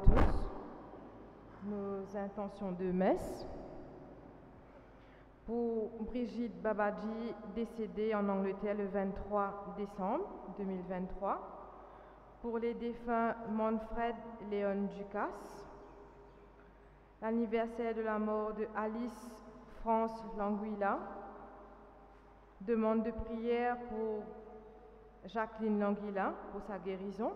tous. Nos intentions de messe. Pour Brigitte Babadji, décédée en Angleterre le 23 décembre 2023. Pour les défunts Manfred Léon Ducasse. L'anniversaire de la mort de Alice France Languilla. Demande de prière pour Jacqueline Languilla pour sa guérison.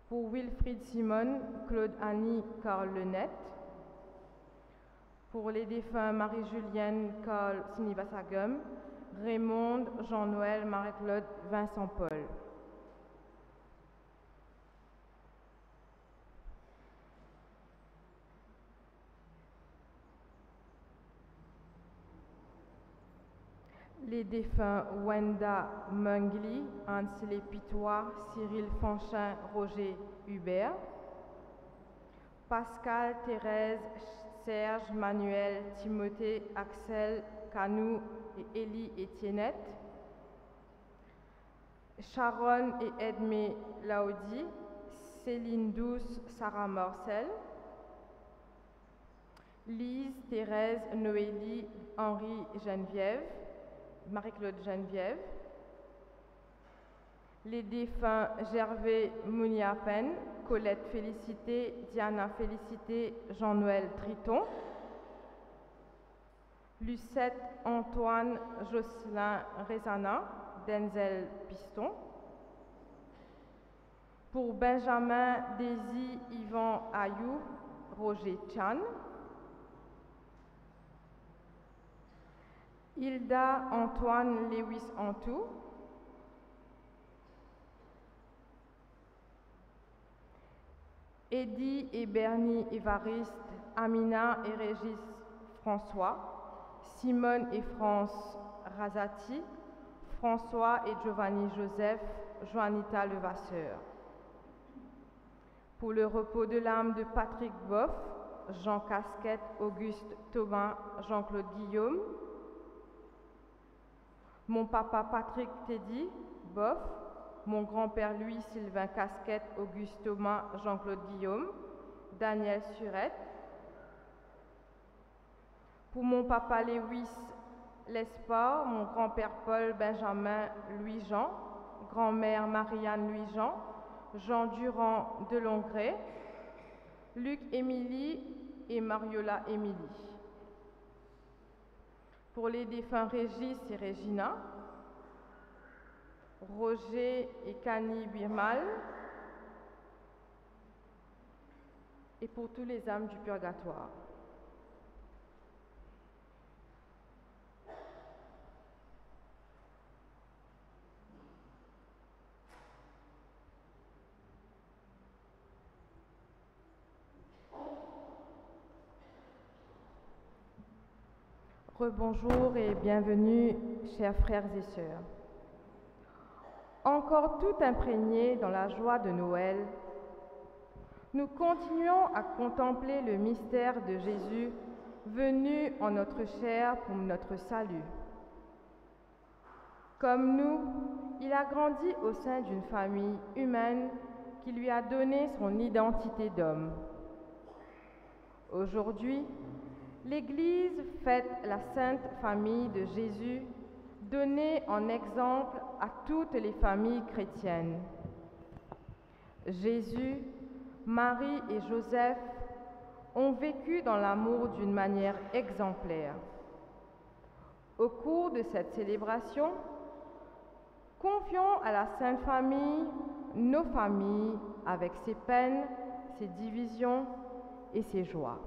Pour Wilfried Simon, Claude Annie, Carl Lenette. Pour les défunts Marie-Julienne, Carl Sinivasagam, Raymond, Jean-Noël, Marie-Claude, Vincent Paul. Les défunts Wenda Mungli, Anselé Pitois, Cyril Fanchin, Roger Hubert. Pascal, Thérèse, Serge, Manuel, Timothée, Axel, Canou et Élie Etiennette. Sharon et Edmé Laudi, Céline Douce, Sarah Marcel. Lise, Thérèse, Noélie, Henri, Geneviève. Marie-Claude Geneviève. Les défunts Gervais Mouniapen, Colette Félicité, Diana Félicité, Jean-Noël Triton. Lucette Antoine Jocelyn Rezana, Denzel Piston. Pour Benjamin Daisy Yvan Ayou, Roger Chan. Hilda Antoine Lewis Antou. Eddie et Bernie Évariste, Amina et Régis François, Simone et France Razati, François et Giovanni Joseph, Joanita Levasseur. Pour le repos de l'âme de Patrick Boff, Jean Casquette, Auguste Thomas, Jean-Claude Guillaume. Mon papa Patrick Teddy Boff, mon grand-père Louis-Sylvain Casquette, Auguste Thomas, Jean-Claude Guillaume, Daniel Surette. Pour mon papa Lewis Lesport, mon grand-père Paul Benjamin Louis-Jean, grand-mère Marianne Louis-Jean, Jean Durand Delongret, Luc Émilie et Mariola Émilie. Pour les défunts Régis et Régina, Roger et Kani Birmal, et pour tous les âmes du purgatoire. Rebonjour et bienvenue, chers frères et sœurs. Encore tout imprégnés dans la joie de Noël, nous continuons à contempler le mystère de Jésus venu en notre chair pour notre salut. Comme nous, il a grandi au sein d'une famille humaine qui lui a donné son identité d'homme. Aujourd'hui, l'Église fête la Sainte Famille de Jésus, donnée en exemple à toutes les familles chrétiennes. Jésus, Marie et Joseph ont vécu dans l'amour d'une manière exemplaire. Au cours de cette célébration, confions à la Sainte Famille nos familles avec ses peines, ses divisions et ses joies.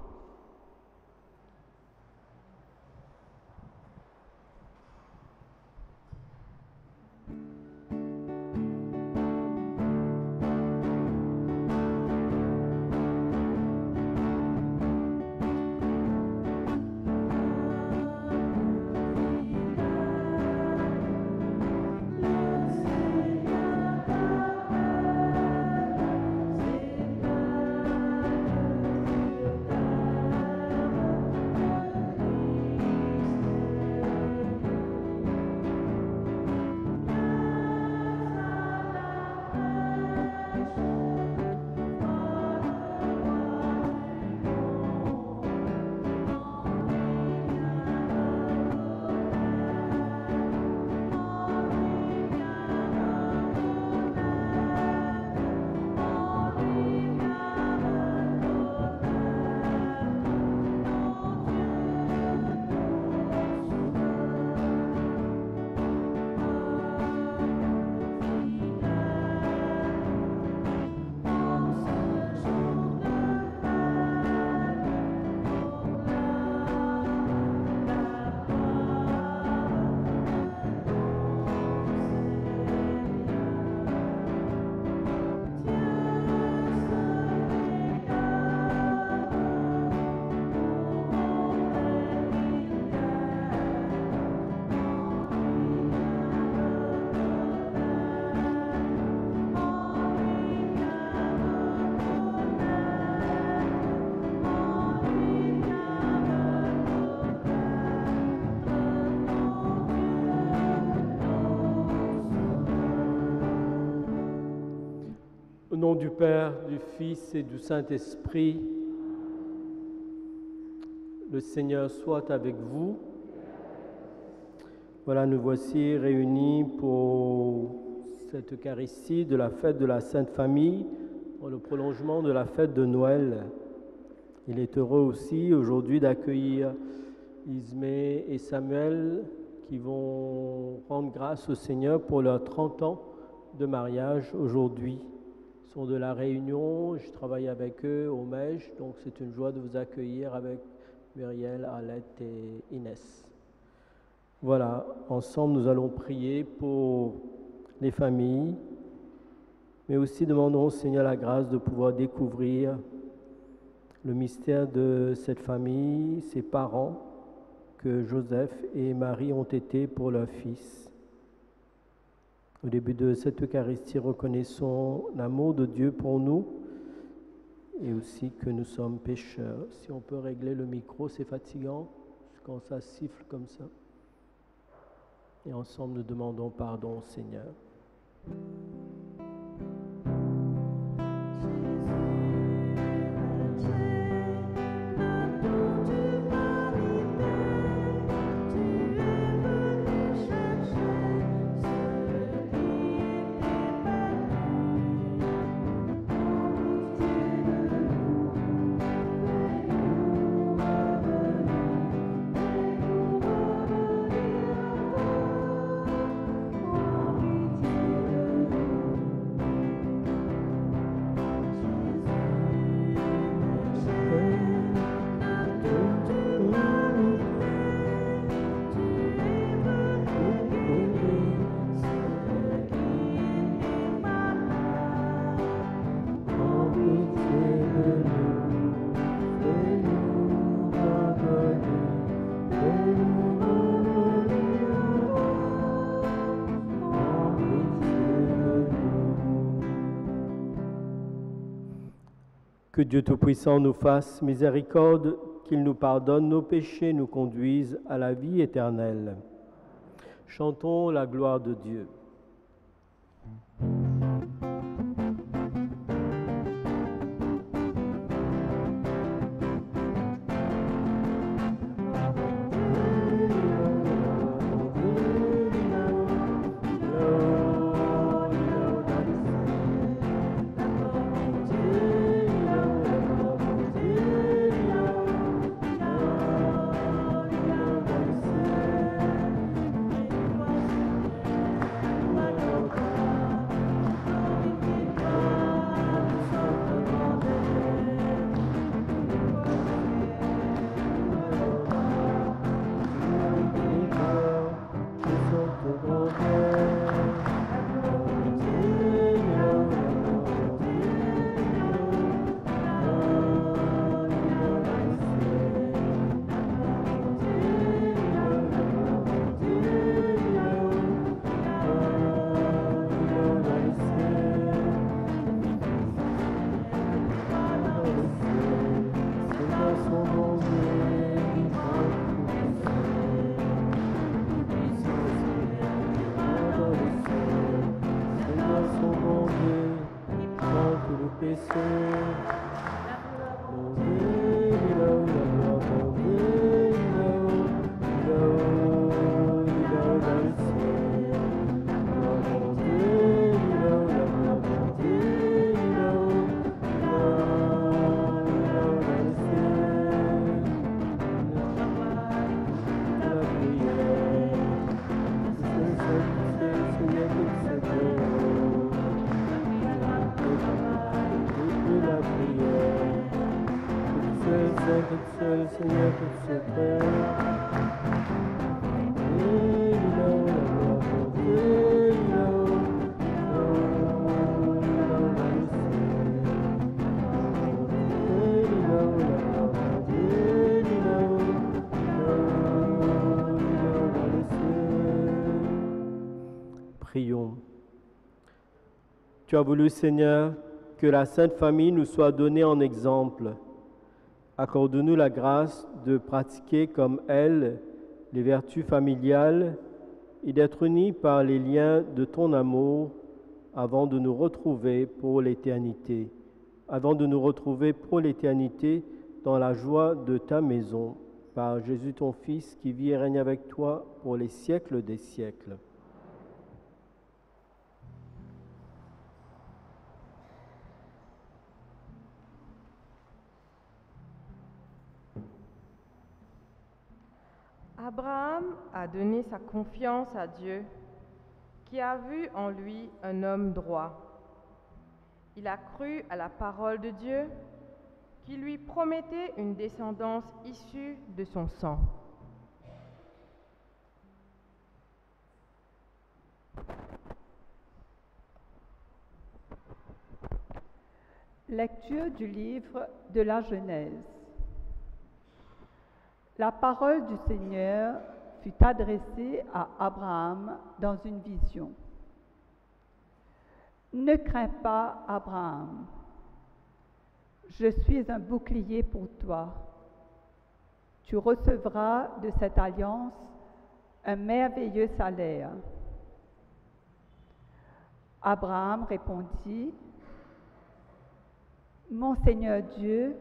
Au nom du Père, du Fils et du Saint-Esprit, le Seigneur soit avec vous. Voilà, nous voici réunis pour cette Eucharistie de la fête de la Sainte Famille, pour le prolongement de la fête de Noël. Il est heureux aussi aujourd'hui d'accueillir Ismé et Samuel qui vont rendre grâce au Seigneur pour leurs 30 ans de mariage aujourd'hui. Ils sont de la Réunion, je travaille avec eux au Mège, donc c'est une joie de vous accueillir avec Muriel, Arlette et Inès. Voilà, ensemble nous allons prier pour les familles, mais aussi demandons au Seigneur la grâce de pouvoir découvrir le mystère de cette famille, ses parents, que Joseph et Marie ont été pour leur fils. Au début de cette Eucharistie, reconnaissons l'amour de Dieu pour nous et aussi que nous sommes pécheurs. Si on peut régler le micro, c'est fatigant quand ça siffle comme ça. Et ensemble, nous demandons pardon au Seigneur. Que Dieu Tout-Puissant nous fasse miséricorde, qu'il nous pardonne nos péchés, nous conduise à la vie éternelle. Chantons la gloire de Dieu. Prions. Tu as voulu, Seigneur, que la Sainte Famille nous soit donnée en exemple. Accorde-nous la grâce de pratiquer comme elle les vertus familiales et d'être unis par les liens de ton amour avant de nous retrouver pour l'éternité. Avant de nous retrouver pour l'éternité dans la joie de ta maison, par Jésus ton Fils, qui vit et règne avec toi pour les siècles des siècles. Abraham a donné sa confiance à Dieu, qui a vu en lui un homme droit. Il a cru à la parole de Dieu, qui lui promettait une descendance issue de son sang. Lecture du livre de la Genèse. La parole du Seigneur fut adressée à Abraham dans une vision. Ne crains pas, Abraham. Je suis un bouclier pour toi. Tu recevras de cette alliance un merveilleux salaire. Abraham répondit, Mon Seigneur Dieu,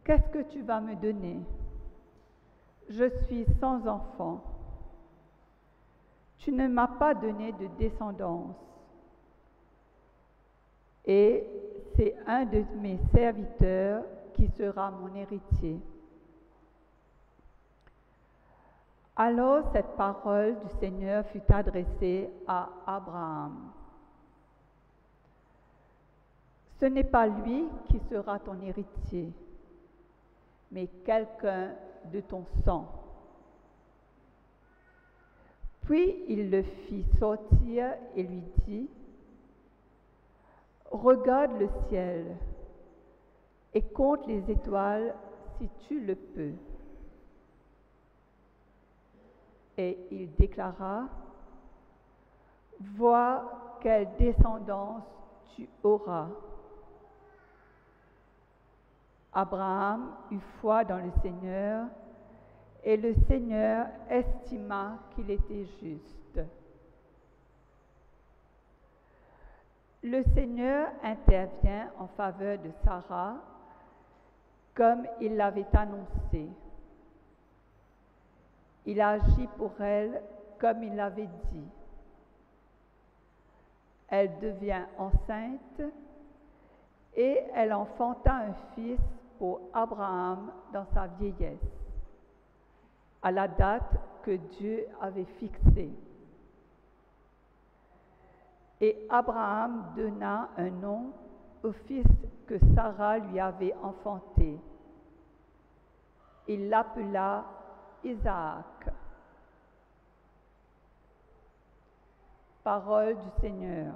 qu'est-ce que tu vas me donner? Je suis sans enfant. Tu ne m'as pas donné de descendance. Et c'est un de mes serviteurs qui sera mon héritier. Alors cette parole du Seigneur fut adressée à Abraham. Ce n'est pas lui qui sera ton héritier, mais quelqu'un de ton sang. Puis il le fit sortir et lui dit, Regarde le ciel et compte les étoiles si tu le peux. Et il déclara, Vois quelle descendance tu auras. Abraham eut foi dans le Seigneur, et le Seigneur estima qu'il était juste. Le Seigneur intervient en faveur de Sarah, comme il l'avait annoncé. Il agit pour elle comme il l'avait dit. Elle devient enceinte et elle enfanta un fils pour Abraham dans sa vieillesse, à la date que Dieu avait fixée. Et Abraham donna un nom au fils que Sarah lui avait enfanté. Il l'appela Isaac. Parole du Seigneur.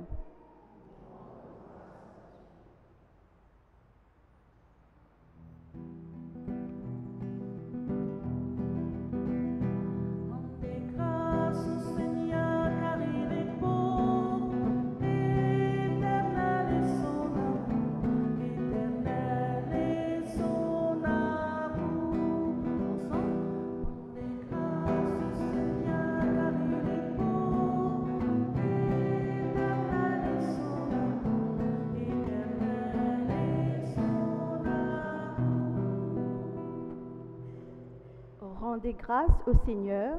Rendez grâce au Seigneur,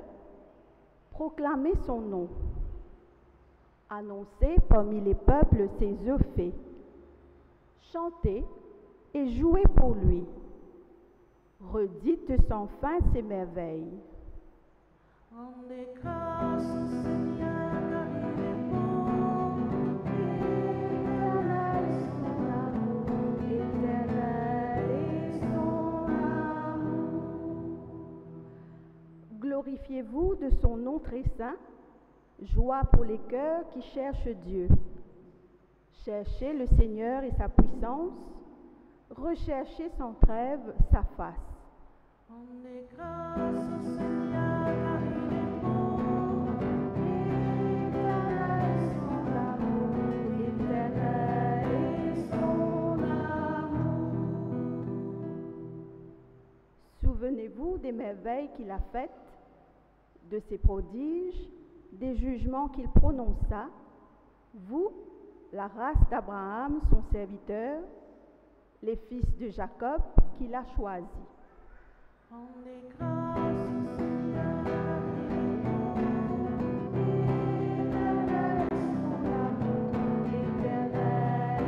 proclamez son nom, annoncez parmi les peuples ses œuvres faits, chantez et jouez pour lui, redites sans fin ses merveilles. Rendez grâce au Seigneur, car il est bon, éternel est son amour, éternel est son amour. Glorifiez-vous de son nom très saint, joie pour les cœurs qui cherchent Dieu. Cherchez le Seigneur et sa puissance, recherchez sans trêve sa face. Rendez grâce au Seigneur, car il est bon, éternel est son amour, éternel est son amour. Souvenez-vous des merveilles qu'il a faites, de ses prodiges, des jugements qu'il prononça, vous la race d'Abraham, son serviteur, les fils de Jacob qu'il a choisis. Rendez grâce au Seigneur, l'Éternel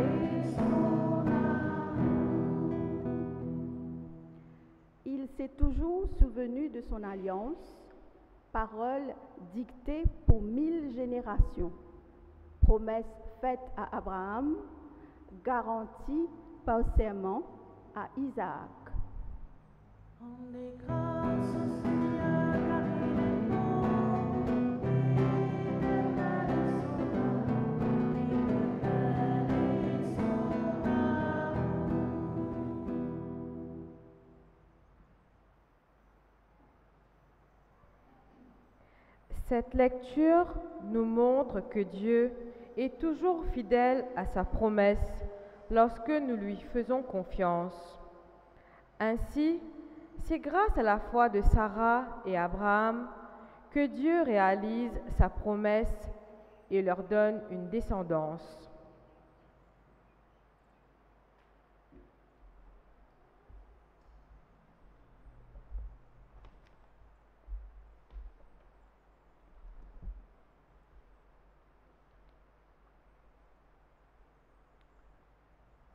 est son amour. Il s'est toujours souvenu de son alliance, parole dictée pour 1000 générations, promesse faite à Abraham, garantie par serment à Isaac. Rendez grâce au Seigneur, car il est bon. L'Éternel est son amour. L'Éternel est son amour. Cette lecture nous montre que Dieu est toujours fidèle à sa promesse lorsque nous lui faisons confiance. Ainsi, c'est grâce à la foi de Sarah et Abraham que Dieu réalise sa promesse et leur donne une descendance.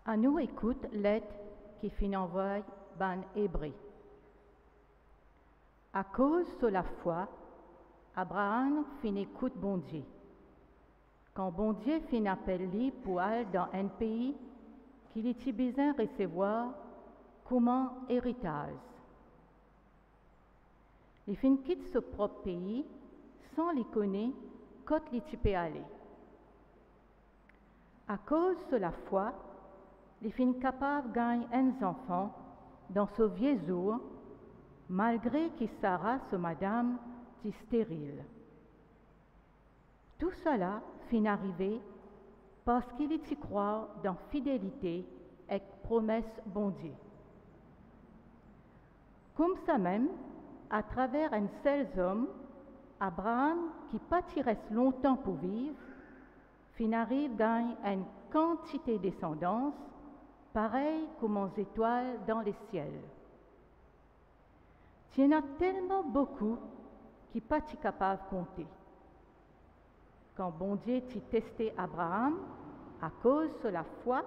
À nous écoute l'aide qui fin envoie ban hébreu. À cause de la foi, Abraham fin écoute bon Dieu. Quand bon Dieu fin appel lui pour aller dans un pays qu'il était besoin recevoir comme un héritage. Il fin quitte ce propre pays sans les connaître quand il peut aller. À cause de la foi, il fin capable de gagner un enfant dans ce vieux jour, malgré que Sarah, ce madame, est stérile. Tout cela fin arrivé parce qu'il y croit dans fidélité et promesse bon Dieu. Comme ça même, à travers un seul homme, Abraham, qui pas reste longtemps pour vivre, fin arrive gagne une quantité de descendance pareil comme aux étoiles dans les ciels. Il y en a tellement beaucoup qui ne sont pas capables de compter. Quand bon Dieu a testé Abraham, à cause de la foi,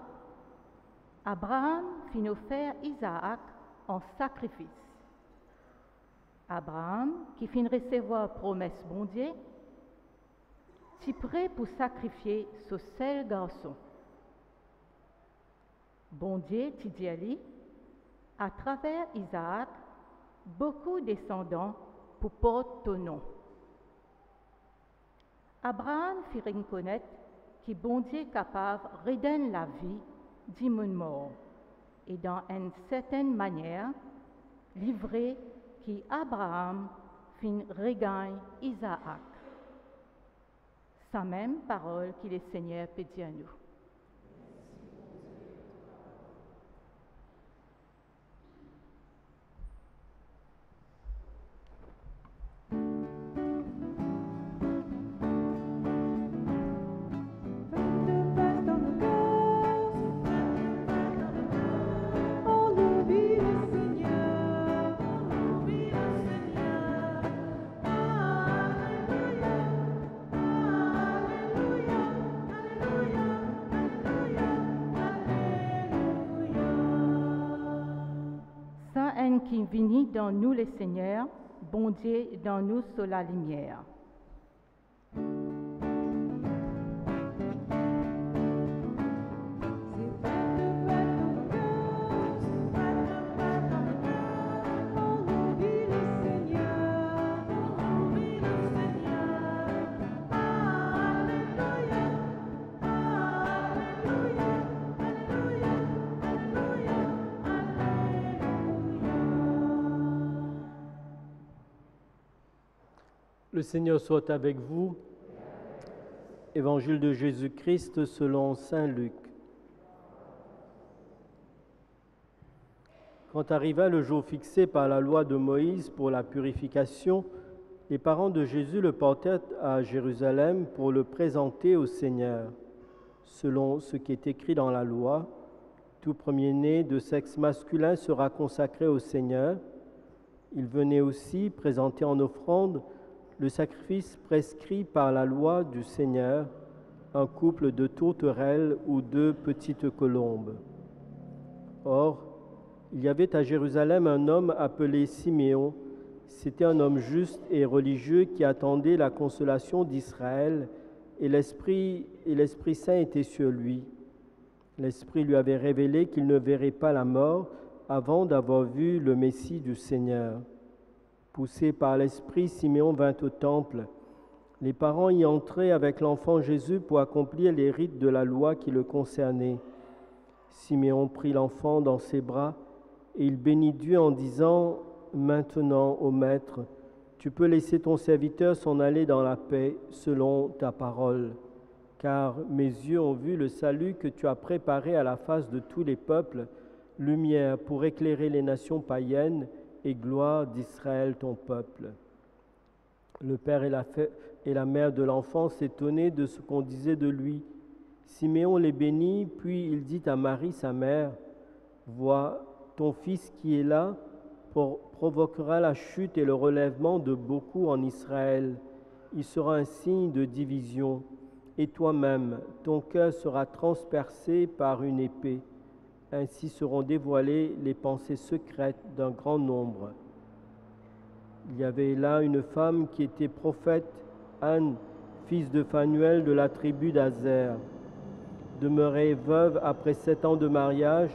Abraham fit offrir Isaac en sacrifice. Abraham, qui fit recevoir promesse bon Dieu, est prêt pour sacrifier ce seul garçon. Bon Dieu t'a dit à lui, à travers Isaac, beaucoup de descendants pour porter ton nom. Abraham fit reconnaître que bon Dieu est capable de redonner la vie du monde mort et dans une certaine manière, livrer qu'Abraham fit regagner Isaac. Sa même parole que le Seigneur peut dire à nous. Qui vini dans nous le Seigneur, bon Dieu dans nous sur la lumière. Le Seigneur soit avec vous. Évangile de Jésus-Christ selon saint Luc. Quand arriva le jour fixé par la loi de Moïse pour la purification, les parents de Jésus le portèrent à Jérusalem pour le présenter au Seigneur. selon ce qui est écrit dans la loi. Tout premier-né de sexe masculin sera consacré au Seigneur. Il venait aussi présenter en offrande le sacrifice prescrit par la loi du Seigneur, un couple de tourterelles ou 2 petites colombes. Or, il y avait à Jérusalem un homme appelé Siméon. C'était un homme juste et religieux qui attendait la consolation d'Israël, et l'Esprit Saint était sur lui. L'Esprit lui avait révélé qu'il ne verrait pas la mort avant d'avoir vu le Messie du Seigneur. Poussé par l'Esprit, Siméon vint au temple. Les parents y entraient avec l'enfant Jésus pour accomplir les rites de la loi qui le concernaient. Siméon prit l'enfant dans ses bras et il bénit Dieu en disant « Maintenant, ô Maître, tu peux laisser ton serviteur s'en aller dans la paix selon ta parole. Car mes yeux ont vu le salut que tu as préparé à la face de tous les peuples, lumière pour éclairer les nations païennes et gloire d'Israël ton peuple. » Le père et la mère de l'enfant s'étonnaient de ce qu'on disait de lui. Siméon les bénit, puis il dit à Marie, sa mère, « Vois, ton fils qui est là provoquera la chute et le relèvement de beaucoup en Israël. Il sera un signe de division. Et toi-même, ton cœur sera transpercé par une épée. Ainsi seront dévoilées les pensées secrètes d'un grand nombre. » Il y avait là une femme qui était prophète, Anne, fils de Phanuel de la tribu d'Azer. Demeurée veuve après 7 ans de mariage,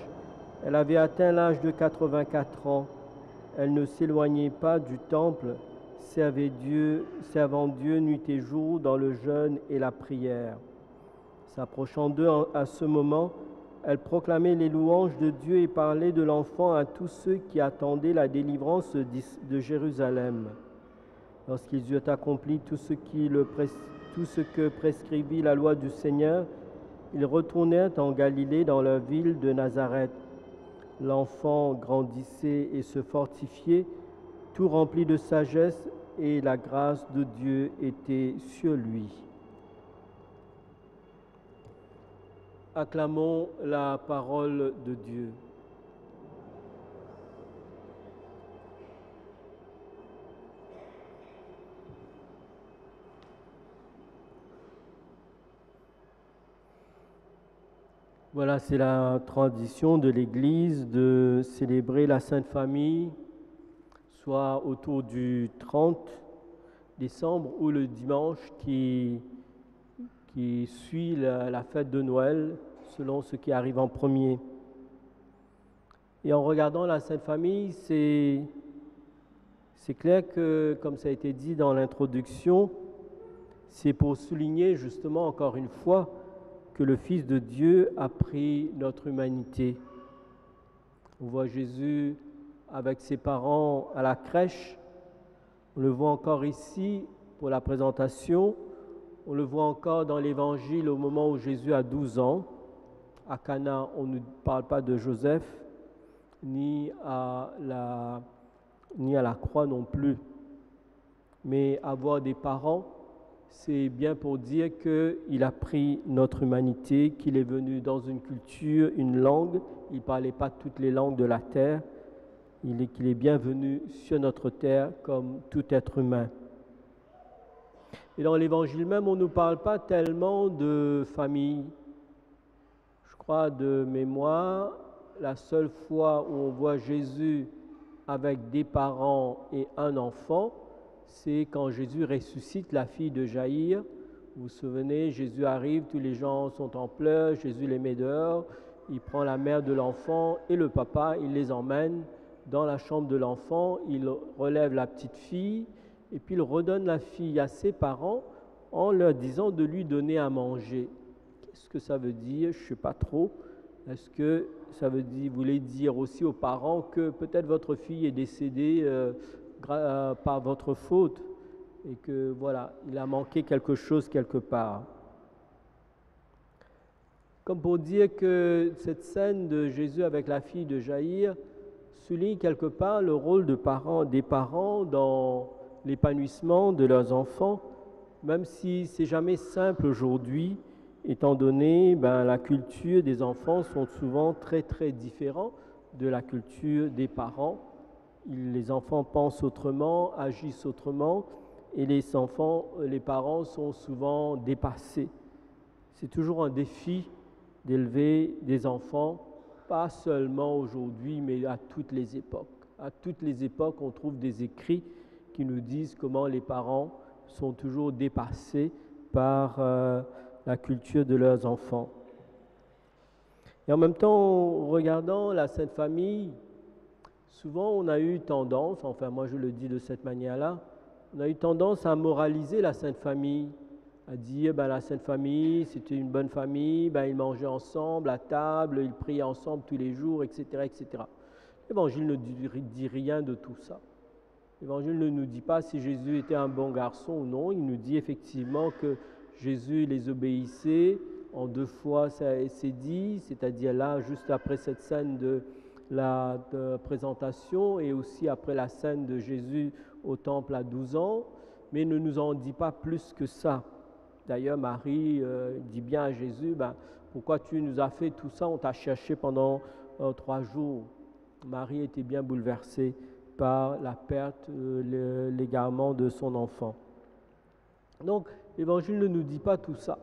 elle avait atteint l'âge de 84 ans. Elle ne s'éloignait pas du temple, servant Dieu nuit et jour dans le jeûne et la prière. S'approchant d'eux à ce moment, elle proclamait les louanges de Dieu et parlait de l'enfant à tous ceux qui attendaient la délivrance de Jérusalem. Lorsqu'ils eurent accompli tout ce que prescrivit la loi du Seigneur, ils retournèrent en Galilée dans leur ville de Nazareth. L'enfant grandissait et se fortifiait, tout rempli de sagesse, et la grâce de Dieu était sur lui. Acclamons la parole de Dieu. Voilà, c'est la tradition de l'Église de célébrer la Sainte Famille, soit autour du 30 décembre ou le dimanche qui suit la fête de Noël, selon ce qui arrive en premier. Et en regardant la Sainte Famille, c'est clair que, comme ça a été dit dans l'introduction, c'est pour souligner justement encore une fois que le Fils de Dieu a pris notre humanité. On voit Jésus avec ses parents à la crèche, on le voit encore ici pour la présentation, on le voit encore dans l'Évangile au moment où Jésus a 12 ans. À Cana, on ne parle pas de Joseph, ni à la croix non plus. Mais avoir des parents, c'est bien pour dire qu'il a pris notre humanité, qu'il est venu dans une culture, une langue. Il ne parlait pas toutes les langues de la terre. Qu'il est bien venu sur notre terre comme tout être humain. Et dans l'Évangile même, on ne nous parle pas tellement de famille. Je crois de mémoire, la seule fois où on voit Jésus avec des parents et un enfant, c'est quand Jésus ressuscite la fille de Jaïr. Vous vous souvenez, Jésus arrive, tous les gens sont en pleurs, Jésus les met dehors, il prend la mère de l'enfant et le papa, il les emmène dans la chambre de l'enfant, il relève la petite fille et puis il redonne la fille à ses parents en leur disant de lui donner à manger. Qu'est-ce que ça veut dire? Je ne sais pas trop. Est-ce que ça voulait dire aussi aux parents que peut-être votre fille est décédée par votre faute et que voilà, il a manqué quelque chose quelque part. Comme pour dire que cette scène de Jésus avec la fille de Jaïr souligne quelque part le rôle des parents dans l'épanouissement de leurs enfants, même si c'est jamais simple aujourd'hui étant donné la culture des enfants sont souvent très très différents de la culture des parents. Les enfants pensent autrement, agissent autrement, et les parents sont souvent dépassés. C'est toujours un défi d'élever des enfants, pas seulement aujourd'hui, mais à toutes les époques. À toutes les époques, on trouve des écrits qui nous disent comment les parents sont toujours dépassés par la culture de leurs enfants. Et en même temps, en regardant la Sainte Famille, souvent on a eu tendance, enfin moi je le dis de cette manière-là, on a eu tendance à moraliser la Sainte Famille, à dire la Sainte Famille c'était une bonne famille, ils mangeaient ensemble à table, ils priaient ensemble tous les jours, etc. etc. L'Évangile ne dit rien de tout ça. L'Évangile ne nous dit pas si Jésus était un bon garçon ou non, il nous dit effectivement que Jésus les obéissait, en 2 fois c'est dit, c'est-à-dire là juste après cette scène de présentation et aussi après la scène de Jésus au temple à 12 ans, mais ne nous en dit pas plus que ça. D'ailleurs, Marie dit bien à Jésus, pourquoi tu nous as fait tout ça, on t'a cherché pendant 3 jours. Marie était bien bouleversée par la perte, l'égarement de son enfant. Donc, l'Évangile ne nous dit pas tout ça,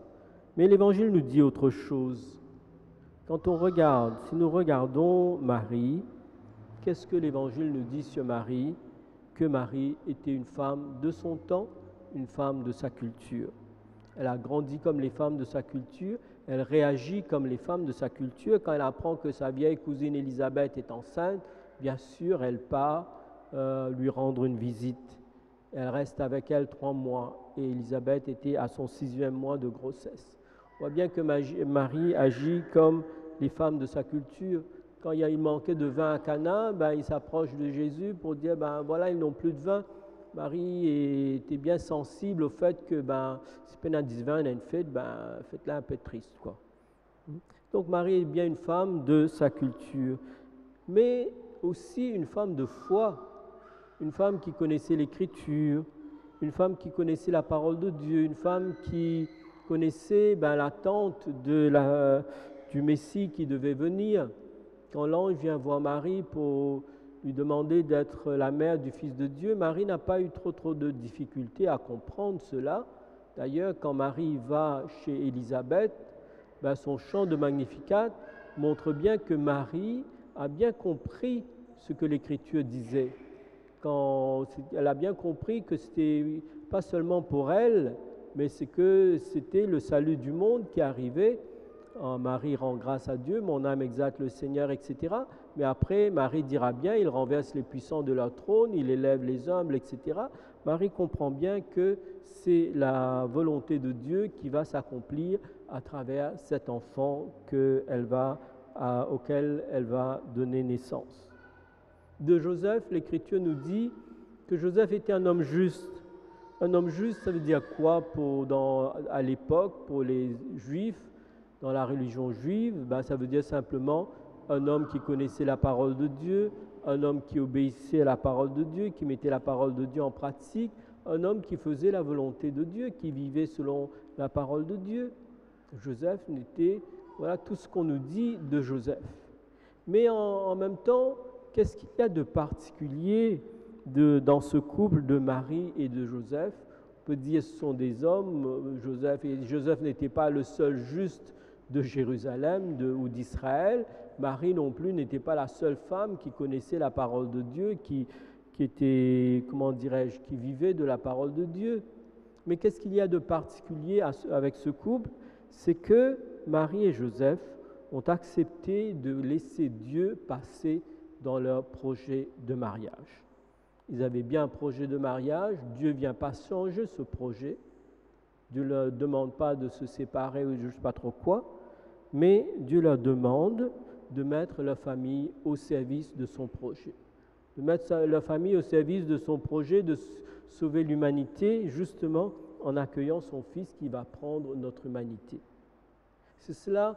mais l'Évangile nous dit autre chose. Quand on regarde, si nous regardons Marie, qu'est-ce que l'Évangile nous dit sur Marie? Que Marie était une femme de son temps, une femme de sa culture. Elle a grandi comme les femmes de sa culture, elle réagit comme les femmes de sa culture. Quand elle apprend que sa vieille cousine Élisabeth est enceinte, bien sûr, elle part lui rendre une visite. Elle reste avec elle 3 mois et Élisabeth était à son 6e mois de grossesse. On voit bien que Marie agit comme les femmes de sa culture. Quand il manquait de vin à Cana, il s'approche de Jésus pour dire, voilà, ils n'ont plus de vin. Marie était bien sensible au fait que, si peine à 10 vin, il a une fête, faites-la un peu triste, quoi. Donc Marie est bien une femme de sa culture, mais aussi une femme de foi, une femme qui connaissait l'Écriture, une femme qui connaissait la parole de Dieu, une femme qui connaissait l'attente du Messie qui devait venir. Quand l'ange vient voir Marie pour lui demander d'être la mère du Fils de Dieu, Marie n'a pas eu trop de difficultés à comprendre cela. D'ailleurs, quand Marie va chez Élisabeth, son chant de Magnificat montre bien que Marie a bien compris ce que l'Écriture disait. Elle a bien compris que c'était pas seulement pour elle, mais c'est que c'était le salut du monde qui arrivait. Marie rend grâce à Dieu, mon âme exalte le Seigneur, etc. Mais après, Marie dira bien, il renverse les puissants de leur trône, il élève les humbles, etc. Marie comprend bien que c'est la volonté de Dieu qui va s'accomplir à travers cet enfant auquel elle va donner naissance. De Joseph, l'Écriture nous dit que Joseph était un homme juste. Un homme juste, ça veut dire quoi à l'époque, pour les Juifs, dans la religion juive? Ça veut dire simplement un homme qui connaissait la parole de Dieu, un homme qui obéissait à la parole de Dieu, qui mettait la parole de Dieu en pratique, un homme qui faisait la volonté de Dieu, qui vivait selon la parole de Dieu. Joseph voilà tout ce qu'on nous dit de Joseph. Mais en même temps, qu'est-ce qu'il y a de particulier dans ce couple de Marie et de Joseph? On peut dire que ce sont des hommes. Joseph n'était pas le seul juste de Jérusalem ou d'Israël. Marie non plus n'était pas la seule femme qui connaissait la parole de Dieu, qui était, qui vivait de la parole de Dieu. Mais qu'est-ce qu'il y a de particulier avec ce couple? C'est que Marie et Joseph ont accepté de laisser Dieu passer dans leur projet de mariage. Ils avaient bien un projet de mariage, Dieu ne vient pas changer ce projet. Dieu ne leur demande pas de se séparer ou je ne sais pas trop quoi, mais Dieu leur demande de mettre leur famille au service de son projet. De mettre leur famille au service de son projet de sauver l'humanité, justement en accueillant son Fils qui va prendre notre humanité. C'est cela,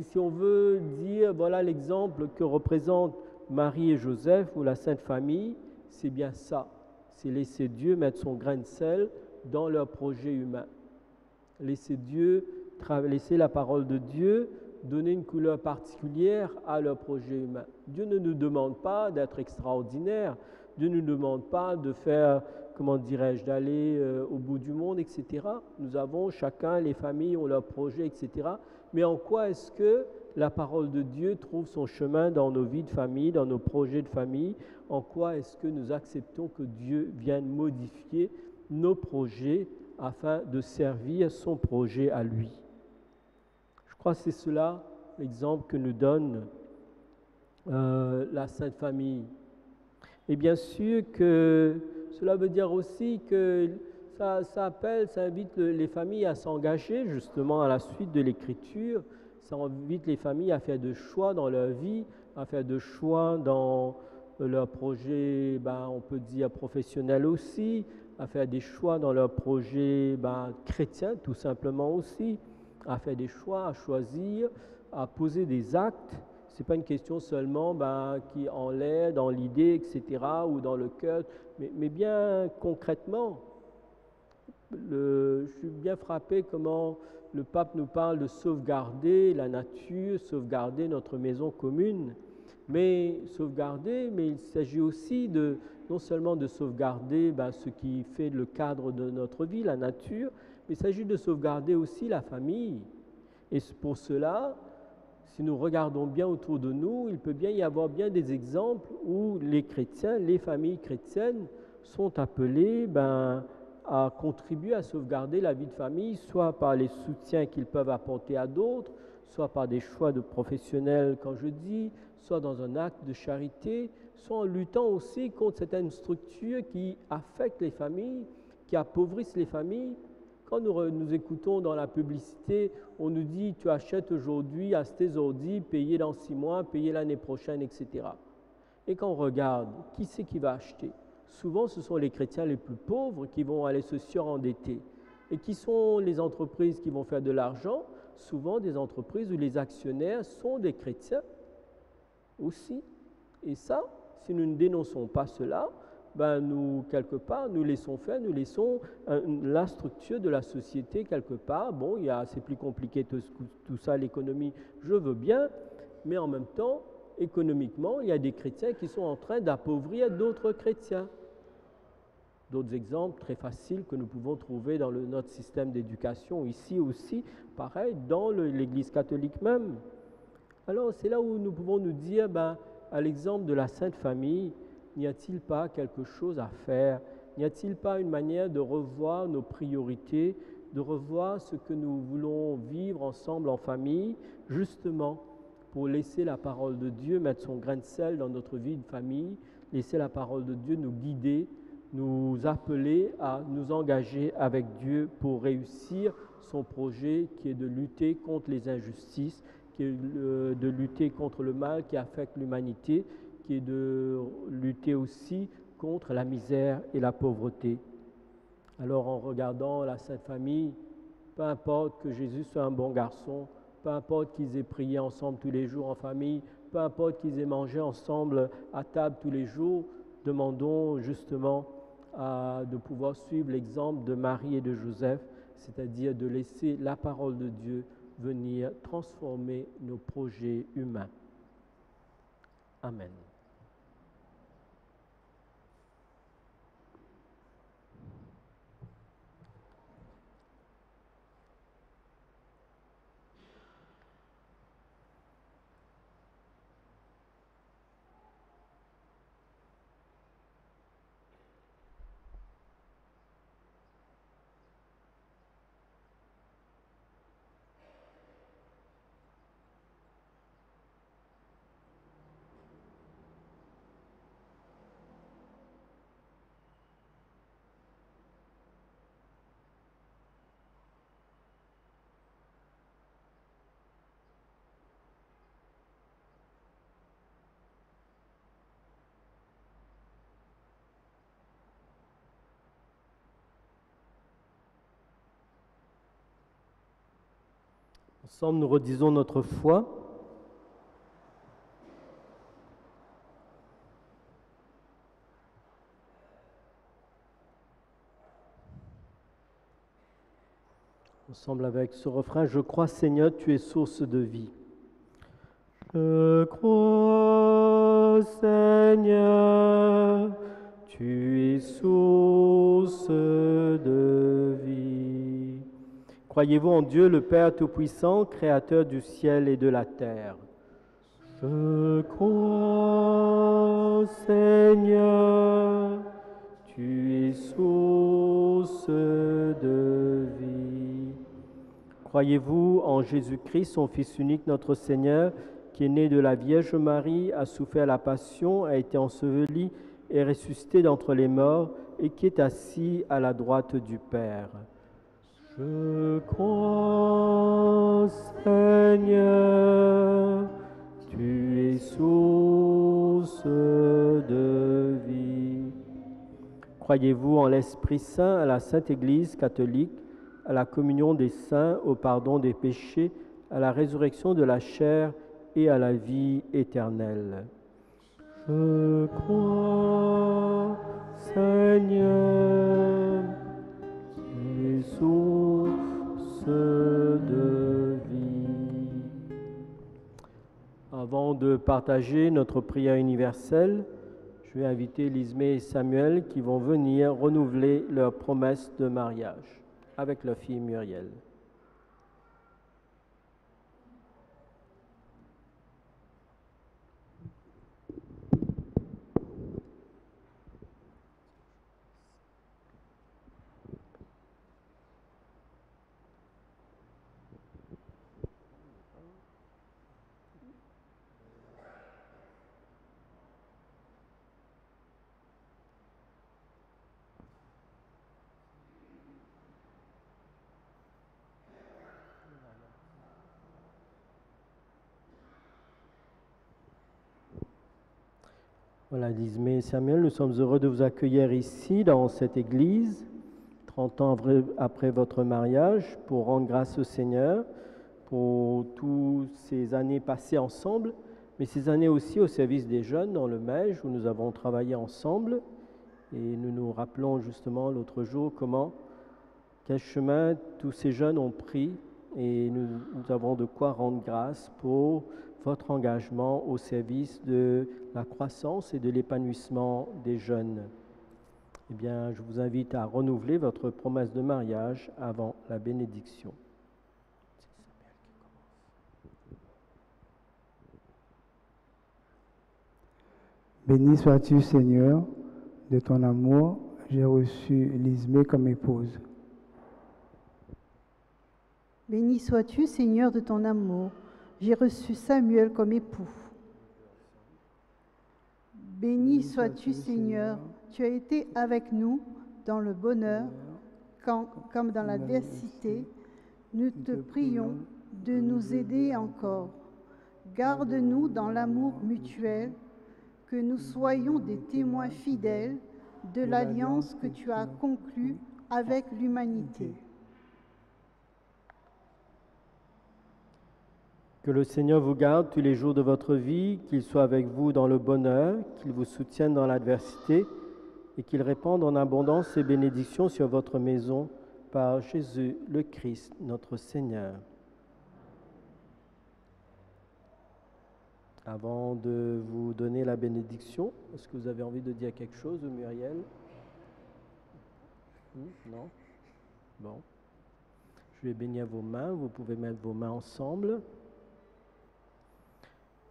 si on veut dire, voilà l'exemple que représentent Marie et Joseph ou la Sainte Famille, c'est bien ça. C'est laisser Dieu mettre son grain de sel dans leur projet humain. Laisser Dieu laisser la parole de Dieu donner une couleur particulière à leur projet humain. Dieu ne nous demande pas d'être extraordinaire, Dieu ne nous demande pas de faire, comment dirais-je, d'aller au bout du monde, etc. Nous avons chacun, les familles ont leurs projets, etc. Mais en quoi est-ce que la parole de Dieu trouve son chemin dans nos vies de famille, dans nos projets de famille? En quoi est-ce que nous acceptons que Dieu vienne modifier nos projets afin de servir son projet à lui? Je crois que c'est cela l'exemple que nous donne la Sainte Famille. Et bien sûr que cela veut dire aussi que ça invite les familles à s'engager justement à la suite de l'Écriture. Ça invite les familles à faire des choix dans leur vie, à faire des choix dans leur projet, on peut dire professionnel aussi, à faire des choix dans leur projet chrétien tout simplement aussi, à faire des choix, à choisir, à poser des actes. Ce n'est pas une question seulement qui en l'air, dans l'idée, etc., ou dans le cœur, mais bien concrètement. Je suis bien frappé comment le pape nous parle de sauvegarder la nature, sauvegarder notre maison commune. Mais il s'agit aussi non seulement de sauvegarder ce qui fait le cadre de notre vie, la nature, mais il s'agit de sauvegarder aussi la famille. Et pour cela, si nous regardons bien autour de nous, il peut bien y avoir bien des exemples où les chrétiens, les familles chrétiennes sont appelées à contribuer à sauvegarder la vie de famille, soit par les soutiens qu'ils peuvent apporter à d'autres, soit par des choix de professionnels, quand je dis, soit dans un acte de charité, soit en luttant aussi contre certaines structures qui affectent les familles, qui appauvrissent les familles. Quand nous écoutons dans la publicité, on nous dit « tu achètes aujourd'hui, achetez ordi, payez dans 6 mois, payez l'année prochaine, etc. » Et quand on regarde, qui c'est qui va acheter? Souvent, ce sont les chrétiens les plus pauvres qui vont aller se surendetter. Et qui sont les entreprises qui vont faire de l'argent? Souvent des entreprises où les actionnaires sont des chrétiens aussi. Et ça, si nous ne dénonçons pas cela, nous, quelque part, nous laissons faire, nous laissons la structure de la société quelque part. Bon, c'est plus compliqué tout ça, l'économie, je veux bien, mais en même temps, économiquement, il y a des chrétiens qui sont en train d'appauvrir d'autres chrétiens. D'autres exemples très faciles que nous pouvons trouver dans notre système d'éducation, ici aussi, pareil, dans l'Église catholique même. Alors, c'est là où nous pouvons nous dire, à l'exemple de la Sainte Famille, n'y a-t-il pas quelque chose à faire? N'y a-t-il pas une manière de revoir nos priorités, de revoir ce que nous voulons vivre ensemble en famille, justement pour laisser la parole de Dieu mettre son grain de sel dans notre vie de famille, laisser la parole de Dieu nous guider, nous appeler à nous engager avec Dieu pour réussir son projet qui est de lutter contre les injustices, qui est de lutter contre le mal qui affecte l'humanité, qui est de lutter aussi contre la misère et la pauvreté. Alors en regardant la Sainte Famille, peu importe que Jésus soit un bon garçon, peu importe qu'ils aient prié ensemble tous les jours en famille, peu importe qu'ils aient mangé ensemble à table tous les jours, demandons justement de pouvoir suivre l'exemple de Marie et de Joseph, c'est-à-dire de laisser la parole de Dieu venir transformer nos projets humains. Amen. Ensemble, nous redisons notre foi. Ensemble avec ce refrain, je crois Seigneur, tu es source de vie. Je crois Seigneur, tu es source de vie. Croyez-vous en Dieu le Père Tout-Puissant, Créateur du ciel et de la terre? Je crois Seigneur, tu es source de vie. Croyez-vous en Jésus-Christ, son Fils unique, notre Seigneur, qui est né de la Vierge Marie, a souffert la passion, a été enseveli et ressuscité d'entre les morts, et qui est assis à la droite du Père? Je crois, Seigneur, tu es source de vie. Croyez-vous en l'Esprit Saint, à la Sainte Église catholique, à la communion des saints, au pardon des péchés, à la résurrection de la chair et à la vie éternelle? Je crois, Seigneur, tu es source de vie. Avant de partager notre prière universelle, je vais inviter Lismé et Samuel qui vont venir renouveler leur promesse de mariage avec leur fille Muriel. Voilà, Lismé et Samuel, nous sommes heureux de vous accueillir ici, dans cette église, 30 ans après votre mariage, pour rendre grâce au Seigneur pour toutes ces années passées ensemble, mais ces années aussi au service des jeunes dans le MEJ, où nous avons travaillé ensemble. Et nous nous rappelons justement l'autre jour quel chemin tous ces jeunes ont pris, et nous avons de quoi rendre grâce pour votre engagement au service de la croissance et de l'épanouissement des jeunes. Eh bien, je vous invite à renouveler votre promesse de mariage avant la bénédiction. Béni sois-tu, Seigneur, de ton amour, j'ai reçu Lismé comme épouse. Béni sois-tu, Seigneur, de ton amour, j'ai reçu Samuel comme époux. Béni sois-tu, Seigneur, tu as été avec nous dans le bonheur comme dans l'adversité. Nous te prions de nous aider encore. Garde-nous dans l'amour mutuel, que nous soyons des témoins fidèles de l'alliance que tu as conclue avec l'humanité. Que le Seigneur vous garde tous les jours de votre vie, qu'il soit avec vous dans le bonheur, qu'il vous soutienne dans l'adversité et qu'il répande en abondance ses bénédictions sur votre maison par Jésus le Christ, notre Seigneur. Avant de vous donner la bénédiction, est-ce que vous avez envie de dire quelque chose, Muriel? Non? Bon. Je vais bénir vos mains, vous pouvez mettre vos mains ensemble.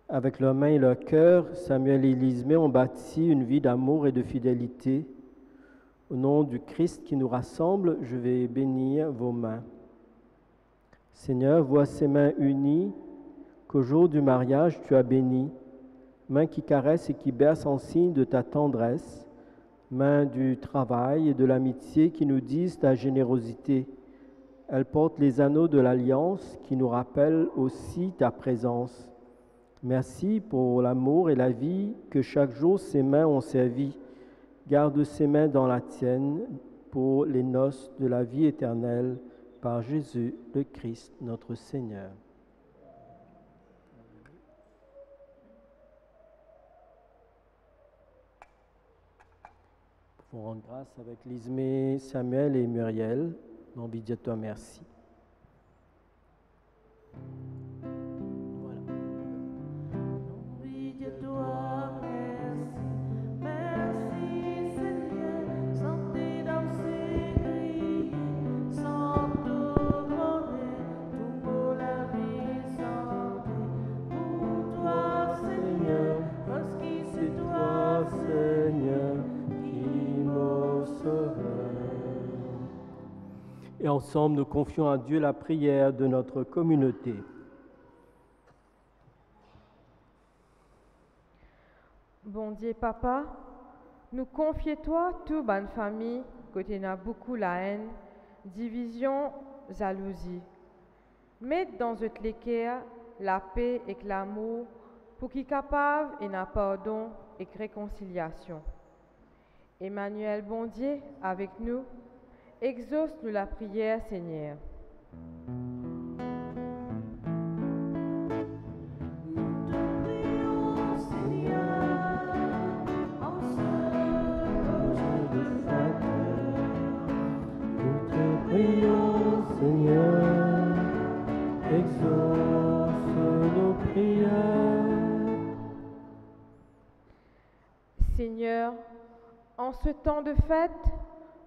Avec leurs mains et leur cœur, Samuel et Lismé ont bâti une vie d'amour et de fidélité. Au nom du Christ qui nous rassemble, je vais bénir vos mains. Seigneur, vois ces mains unies qu'au jour du mariage tu as bénies, mains qui caressent et qui bercent en signe de ta tendresse, mains du travail et de l'amitié qui nous disent ta générosité. Elles portent les anneaux de l'alliance qui nous rappellent aussi ta présence. Merci pour l'amour et la vie que chaque jour ces mains ont servi. Garde ces mains dans la tienne pour les noces de la vie éternelle par Jésus le Christ, notre Seigneur. Pour rendre grâce avec Lismé, Samuel et Muriel, on dit à toi merci. Et ensemble, nous confions à Dieu la prière de notre communauté. Bon Dieu, Papa, nous confions-toi toute bonne famille, côté n'a beaucoup la haine, division, jalousie. Mets dans notre l'équerre la paix et l'amour pour qu'il capable et n'a pardon et réconciliation. Emmanuel, bon Dieu, avec nous, exauce-nous la prière, Seigneur. Prions, Seigneur, exauce nos prières. Seigneur, en ce temps de fête,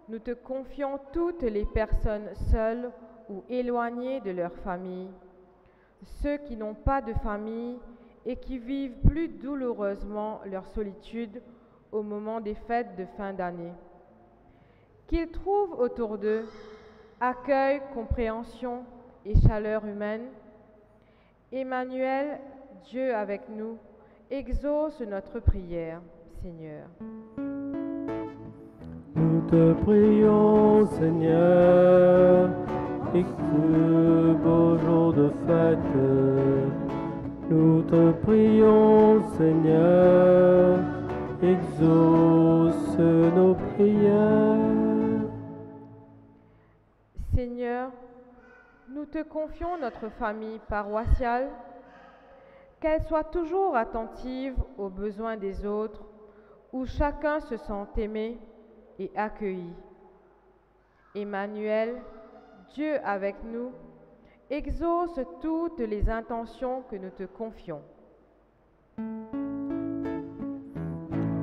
nous te confions toutes les personnes seules ou éloignées de leur famille, ceux qui n'ont pas de famille et qui vivent plus douloureusement leur solitude au moment des fêtes de fin d'année. Qu'ils trouvent autour d'eux accueil, compréhension et chaleur humaine. Emmanuel, Dieu avec nous, exauce notre prière, Seigneur. Nous te prions, Seigneur, et que beau jour de fête. Nous te prions, Seigneur, exauce nos prières. Seigneur, nous te confions notre famille paroissiale, qu'elle soit toujours attentive aux besoins des autres, où chacun se sent aimé et accueilli. Emmanuel, Dieu avec nous, exauce toutes les intentions que nous te confions.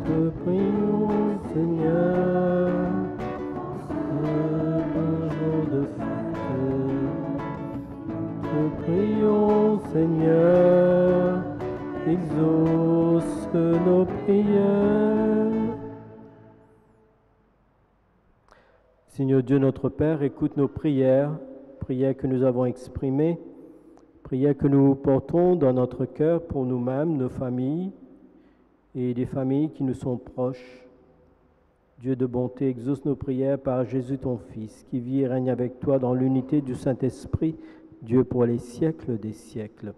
Te prions, Seigneur, de fête. Te prions, Seigneur, exauce nos prières. Seigneur Dieu notre Père, écoute nos prières, prières que nous avons exprimées, prières que nous portons dans notre cœur pour nous-mêmes, nos familles et les familles qui nous sont proches. Dieu de bonté, exauce nos prières par Jésus ton Fils, qui vit et règne avec toi dans l'unité du Saint-Esprit, Dieu pour les siècles des siècles.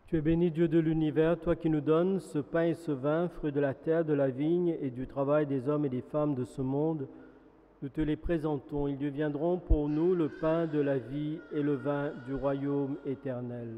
Tu es béni, Dieu de l'univers, toi qui nous donnes ce pain et ce vin, fruit de la terre, de la vigne et du travail des hommes et des femmes de ce monde. Nous te les présentons. Ils deviendront pour nous le pain de la vie et le vin du royaume éternel.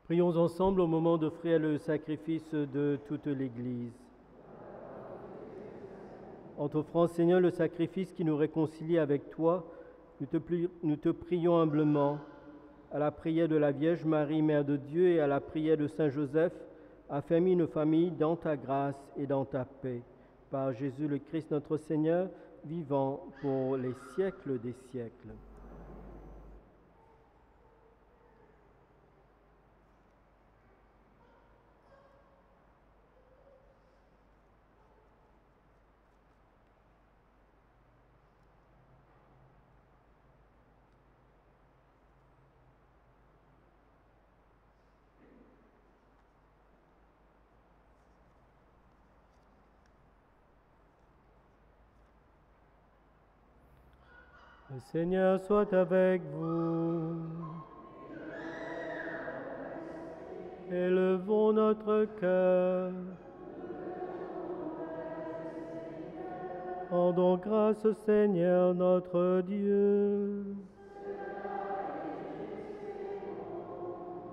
Prions ensemble au moment d'offrir le sacrifice de toute l'Église. En t'offrant, Seigneur, le sacrifice qui nous réconcilie avec toi, nous te prions humblement, à la prière de la Vierge Marie, Mère de Dieu, et à la prière de Saint Joseph, affermis nos familles dans ta grâce et dans ta paix. Par Jésus le Christ notre Seigneur, vivant pour les siècles des siècles. Le Seigneur soit avec vous. Élevons notre cœur. Rendons grâce au Seigneur notre Dieu.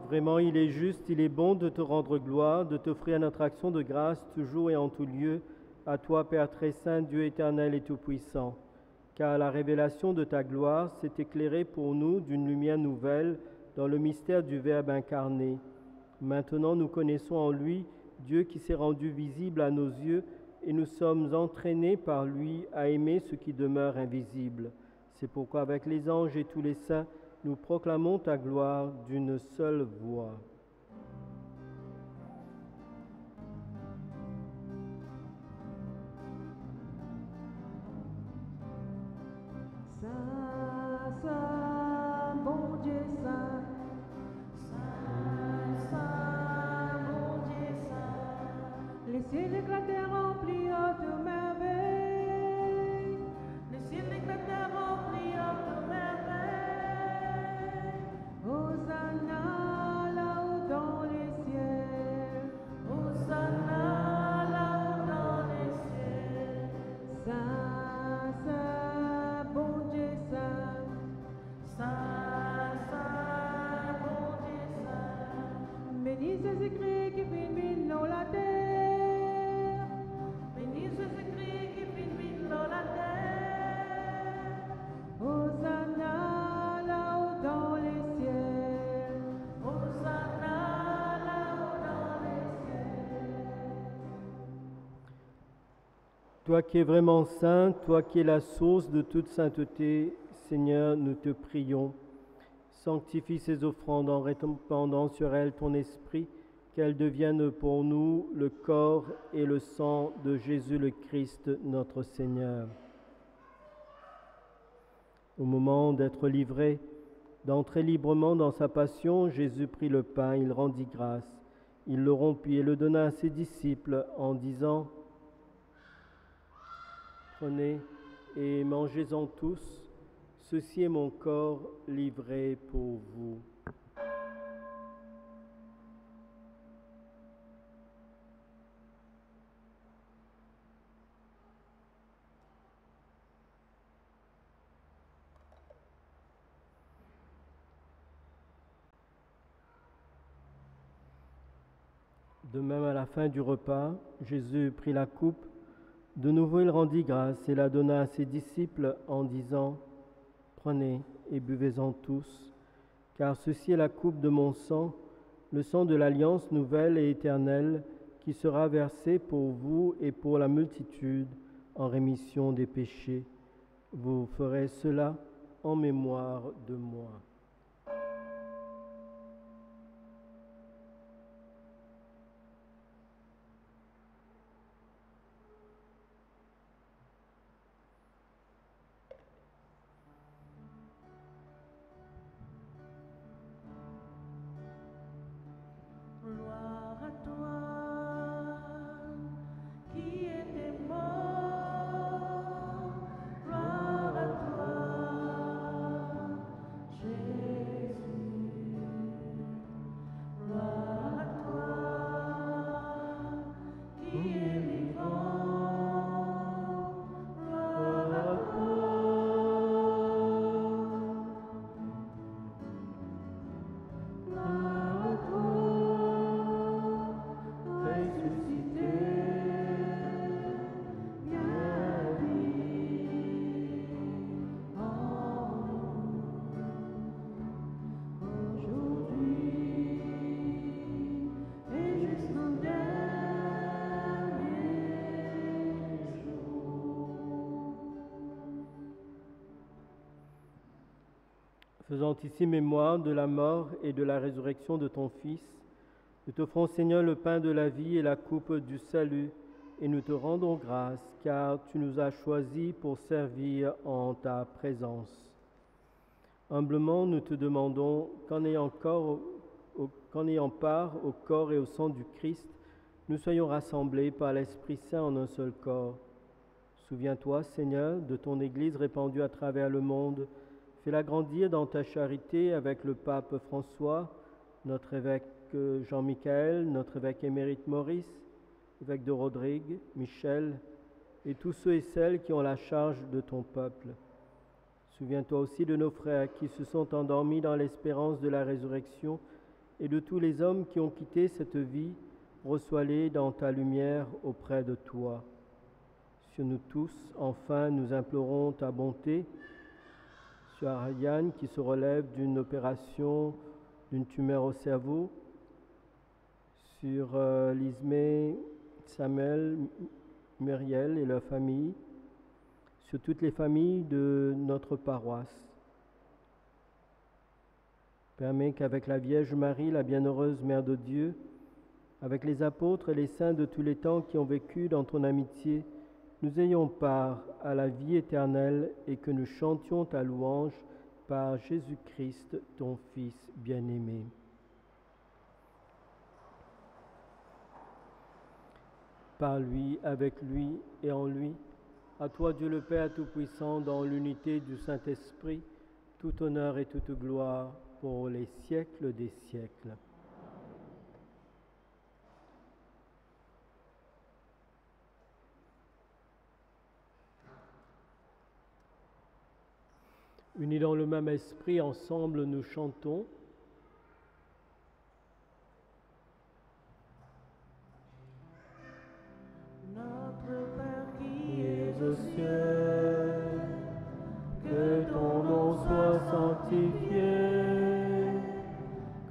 Vraiment, il est juste, il est bon de te rendre gloire, de t'offrir notre action de grâce toujours et en tout lieu, à toi, Père très saint, Dieu éternel et tout-puissant. Car la révélation de ta gloire s'est éclairée pour nous d'une lumière nouvelle dans le mystère du Verbe incarné. Maintenant, nous connaissons en lui Dieu qui s'est rendu visible à nos yeux et nous sommes entraînés par lui à aimer ce qui demeure invisible. C'est pourquoi avec les anges et tous les saints, nous proclamons ta gloire d'une seule voix. Saint, Saint, bon Dieu Saint, Saint, Saint, bon Dieu Saint. Les cieux et la terre remplirent de merveilles. Les cieux et la terre remplirent de merveilles. Hosanna là-haut dans les cieux. Hosanna là-haut dans les cieux. Saint, Saint, bon Dieu Saint, Saint, Saint, bon Dieu Saint. Bénis Jésus-Christ qui filme dans la terre. Bénis Jésus-Christ qui filme dans la terre. Hosanna là-haut dans les cieux. Hosanna là-haut dans les cieux. Toi qui es vraiment saint, toi qui es la source de toute sainteté, Seigneur, nous te prions. Sanctifie ces offrandes en répandant sur elles ton esprit, qu'elles deviennent pour nous le corps et le sang de Jésus le Christ, notre Seigneur. Au moment d'être livré, d'entrer librement dans sa passion, Jésus prit le pain, il rendit grâce. Il le rompit et le donna à ses disciples en disant: Prenez et mangez-en tous, ceci est mon corps livré pour vous. De même, à la fin du repas, Jésus prit la coupe. De nouveau, il rendit grâce et la donna à ses disciples en disant: Prenez et buvez-en tous, car ceci est la coupe de mon sang, le sang de l'alliance nouvelle et éternelle, qui sera versé pour vous et pour la multitude en rémission des péchés. Vous ferez cela en mémoire de moi. Faisant ici mémoire de la mort et de la résurrection de ton Fils, nous t'offrons, Seigneur, le pain de la vie et la coupe du salut, et nous te rendons grâce, car tu nous as choisis pour servir en ta présence. Humblement, nous te demandons qu'en ayant part au corps et au sang du Christ, nous soyons rassemblés par l'Esprit Saint en un seul corps. Souviens-toi, Seigneur, de ton Église répandue à travers le monde. Fais-la grandir dans ta charité avec le pape François, notre évêque Jean-Michel, notre évêque émérite Maurice, évêque de Rodrigue, Michel, et tous ceux et celles qui ont la charge de ton peuple. Souviens-toi aussi de nos frères qui se sont endormis dans l'espérance de la résurrection et de tous les hommes qui ont quitté cette vie. Reçois-les dans ta lumière auprès de toi. Sur nous tous, enfin, nous implorons ta bonté. Sur Ariane qui se relève d'une opération d'une tumeur au cerveau. Sur Lismé, Samuel, Muriel et leur famille. Sur toutes les familles de notre paroisse. Permets qu'avec la Vierge Marie, la bienheureuse Mère de Dieu, avec les apôtres et les saints de tous les temps qui ont vécu dans ton amitié, nous ayons part à la vie éternelle et que nous chantions ta louange par Jésus-Christ, ton Fils bien-aimé. Par lui, avec lui et en lui, à toi Dieu le Père Tout-Puissant, dans l'unité du Saint-Esprit, tout honneur et toute gloire pour les siècles des siècles. Unis dans le même esprit, ensemble nous chantons. Notre Père qui es aux cieux, que ton nom soit sanctifié,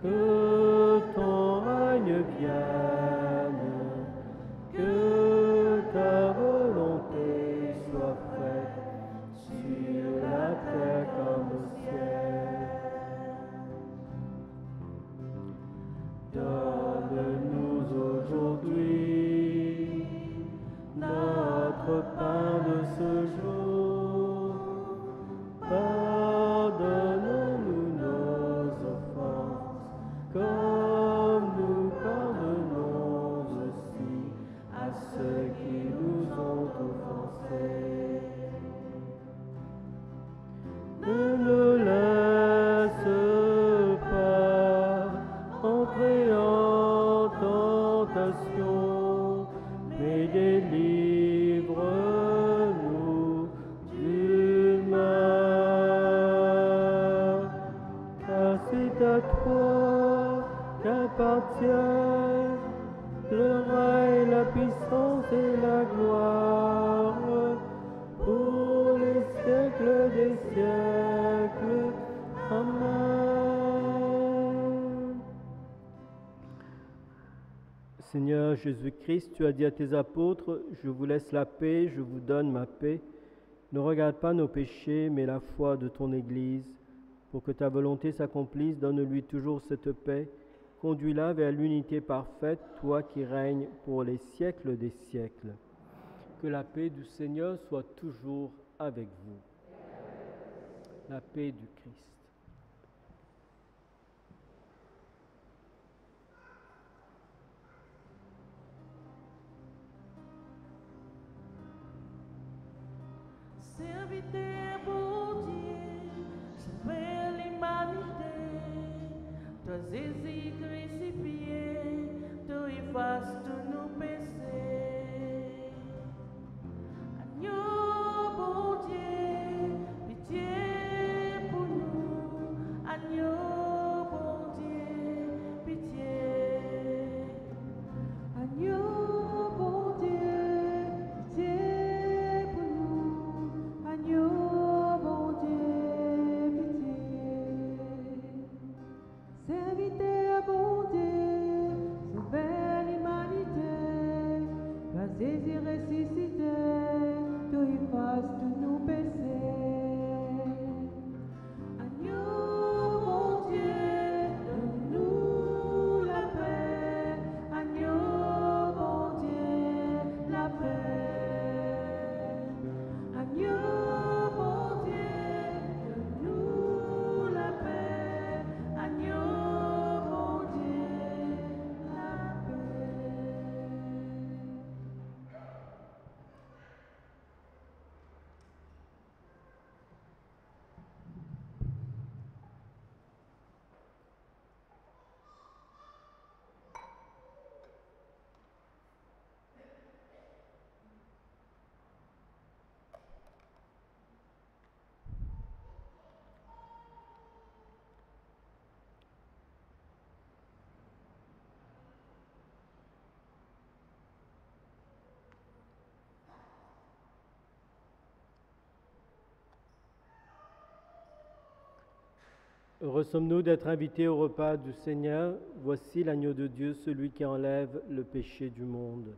que ton règne vienne, que ta volonté soit faite sur la terre comme au ciel. Donne-nous aujourd'hui notre pain de ce jour. Pardonne-nous nos offenses, comme nous pardonnons aussi à ceux qui nous ont offensés. Ne nous laisse pas entrer en tentation, mais délivre-nous du mal. Car c'est à toi qu'appartient le règne, la puissance et la gloire pour les siècles des siècles. Amen. Seigneur Jésus-Christ, tu as dit à tes apôtres, je vous laisse la paix, je vous donne ma paix. Ne regarde pas nos péchés, mais la foi de ton Église. Pour que ta volonté s'accomplisse, donne-lui toujours cette paix. Conduis-la vers l'unité parfaite, toi qui règnes pour les siècles des siècles. Que la paix du Seigneur soit toujours avec vous. La paix du Christ. Serviteur pour Dieu, sauver l'humanité, toi Jésus crucifié, tu effaces tous nos péchés. Agneau pour Dieu, pitié pour nous. Agneau pour Dieu, pitié. Agneau pour Dieu, pitié pour nous. Agneau Heureux sommes-nous d'être invités au repas du Seigneur. Voici l'agneau de Dieu, celui qui enlève le péché du monde.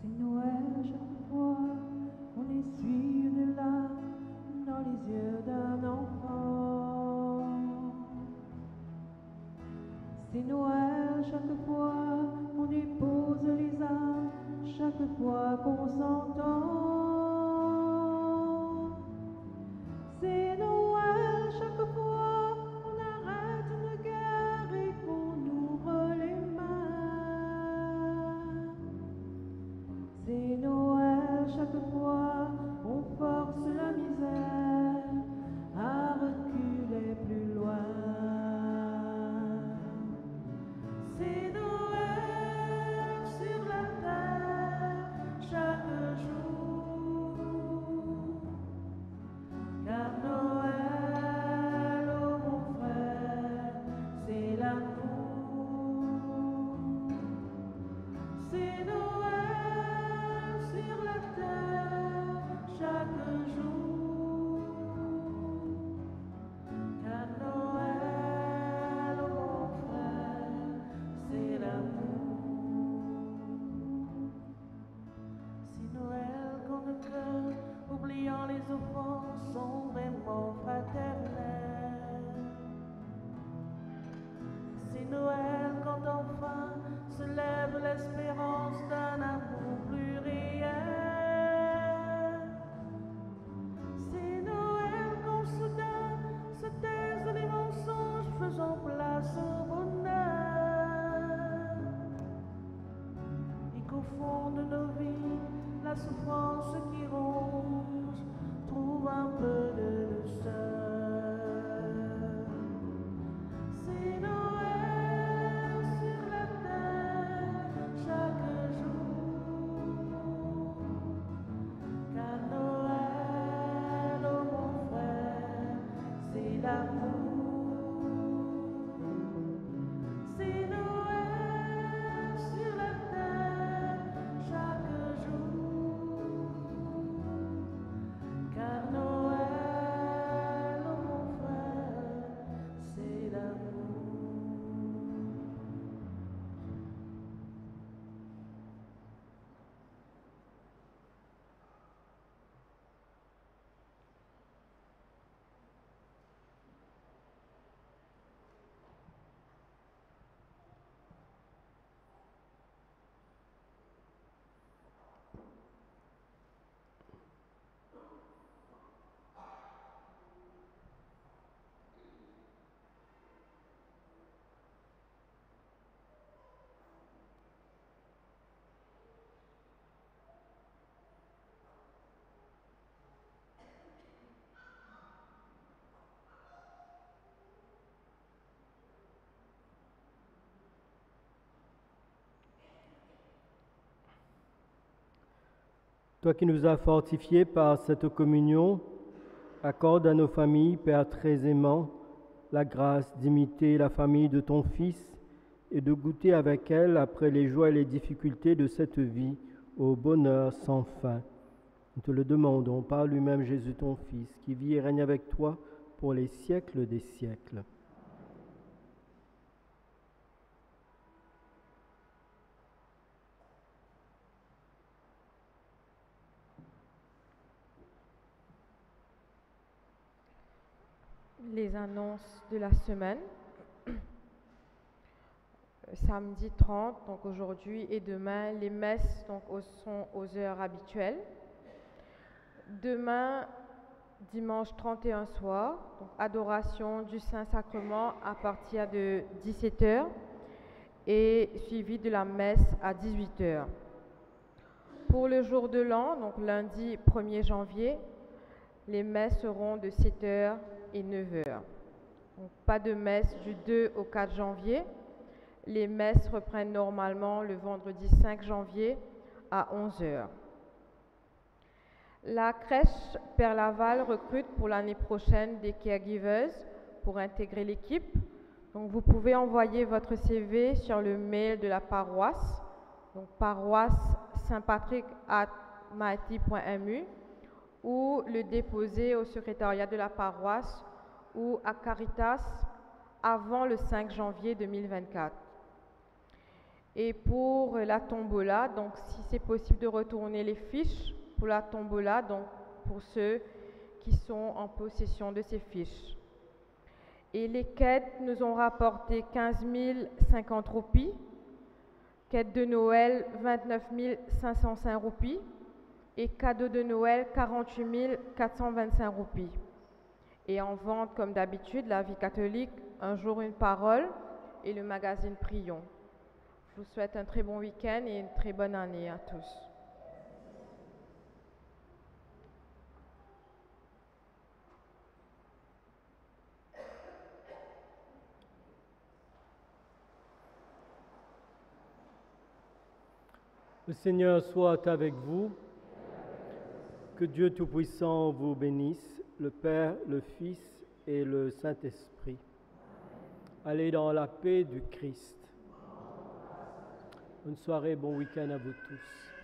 C'est Noël chaque fois qu'on essuie une larme dans les yeux d'un enfant. C'est Noël chaque fois qu'on dépose les armes, chaque fois qu'on s'entend. C'est Noël chaque fois qu'on arrête une guerre et qu'on ouvre les mains. C'est Noël chaque fois qu'on force la misère à reculer plus loin. C'est Noël sur la terre chaque jour. Car Noël, oh mon frère, c'est l'amour. C'est Noël sur la terre chaque jour. Car Noël, oh mon frère, c'est l'amour. C'est Noël quand nos cœurs, oubliant les offenses, sont vraiment fraternels. C'est Noël quand enfin se lève l'espérance d'un amour plus réel. C'est Noël quand soudain se taisent les mensonges, faisant place au bonheur. Et qu'au fond de nos vies, la souffrance qui ronge trouve un peu de douceur. C'est Noël sur la terre Toi qui nous as fortifiés par cette communion, accorde à nos familles, Père très aimant, la grâce d'imiter la famille de ton Fils et de goûter avec elle, après les joies et les difficultés de cette vie, au bonheur sans fin. Nous te le demandons par lui-même Jésus ton Fils, qui vit et règne avec toi pour les siècles des siècles. Les annonces de la semaine. Samedi 30, donc aujourd'hui et demain, les messes donc, sont aux heures habituelles. Demain, dimanche 31 soir, donc, adoration du Saint-Sacrement à partir de 17h et suivi de la messe à 18h. Pour le jour de l'an, donc lundi 1er janvier, les messes seront de 7h et 9h. Donc, pas de messe du 2 au 4 janvier. Les messes reprennent normalement le vendredi 5 janvier à 11h. La crèche Père Laval recrute pour l'année prochaine des caregivers pour intégrer l'équipe. Donc vous pouvez envoyer votre CV sur le mail de la paroisse, donc paroisse saintpatrick@maiti.mu, ou le déposer au secrétariat de la paroisse ou à Caritas avant le 5 janvier 2024. Et pour la tombola, donc si c'est possible de retourner les fiches pour la tombola, donc pour ceux qui sont en possession de ces fiches. Et les quêtes nous ont rapporté 15 050 roupies, quête de Noël 29 505 roupies et cadeau de Noël 48 425 roupies. Et en vente, comme d'habitude, la vie catholique, un jour une parole et le magazine Prions. Je vous souhaite un très bon week-end et une très bonne année à tous. Le Seigneur soit avec vous. Que Dieu Tout-Puissant vous bénisse, le Père, le Fils et le Saint-Esprit. Allez dans la paix du Christ. Bonne soirée, bon week-end à vous tous.